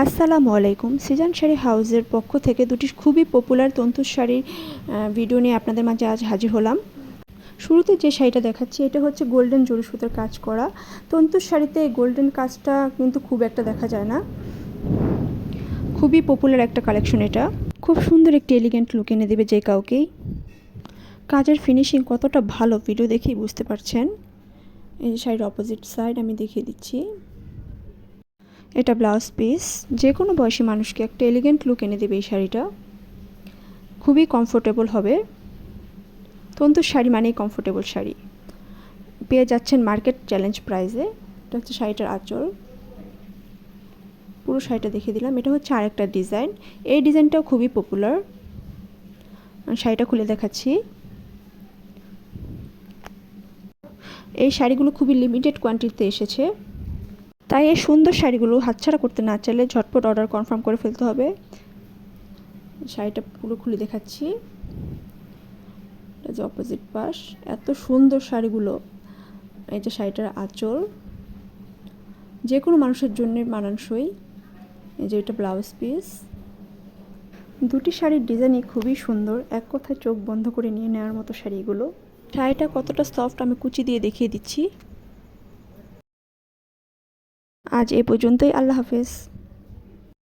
আসসালামু আলাইকুম। সিজন শাড়ি হাউসের পক্ষ থেকে দুটি খুবই পপুলার তন্তুর শাড়ির ভিডিও নিয়ে আপনাদের মাঝে আজ হাজির হলাম। শুরুতে যে শাড়িটা দেখাচ্ছি এটা হচ্ছে গোল্ডেন জরি সুতোর কাজ করা। তন্তুর শাড়িতে গোল্ডেন কাজটা কিন্তু খুব একটা দেখা যায় না, খুবই পপুলার একটা কালেকশন। এটা খুব সুন্দর একটি এলিগেন্ট লুক এনে দেবে যে কাউকেই। কাজের ফিনিশিং কতটা ভালো ভিডিও দেখেই বুঝতে পারছেন। এই যে শাড়ির অপোজিট সাইড আমি দেখিয়ে দিচ্ছি। এটা ব্লাউজ পিস, যে কোনো বয়সী মানুষকে একটা এলিগেন্ট লুক এনে দেবে এই শাড়িটা। খুবই কমফোর্টেবল হবে। তন্তুর শাড়ি মানেই কমফোর্টেবল শাড়ি। পেয়ে যাচ্ছেন মার্কেট চ্যালেঞ্জ প্রাইসে। এটা হচ্ছে শাড়িটার আঁচল। পুরো শাড়িটা দেখিয়ে দিলাম। এটা হচ্ছে আরেকটা ডিজাইন। এই ডিজাইনটাও খুবই পপুলার। শাড়িটা খুলে দেখাচ্ছি। এই শাড়িগুলো খুবই লিমিটেড কোয়ান্টিটিতে এসেছে, তাই এই সুন্দর শাড়িগুলো হাতছাড়া করতে না চাইলে ঝটপট অর্ডার কনফার্ম করে ফেলতে হবে। শাড়িটা পুরো খুলে দেখাচ্ছি। এটা যে অপোজিট পাশ, এত সুন্দর শাড়িগুলো। এই যে শাড়িটার আঁচল, যে কোনো মানুষের জন্য মানানসই। এই যে এটা ব্লাউজ পিস। দুটি শাড়ির ডিজাইনই খুবই সুন্দর, এক কথায় চোখ বন্ধ করে নিয়ে নেওয়ার মতো শাড়িগুলো। শাড়িটা কতটা সফট আমি কুচি দিয়ে দেখিয়ে দিচ্ছি। আজ এ পর্যন্তই। আল্লাহ হাফেজ।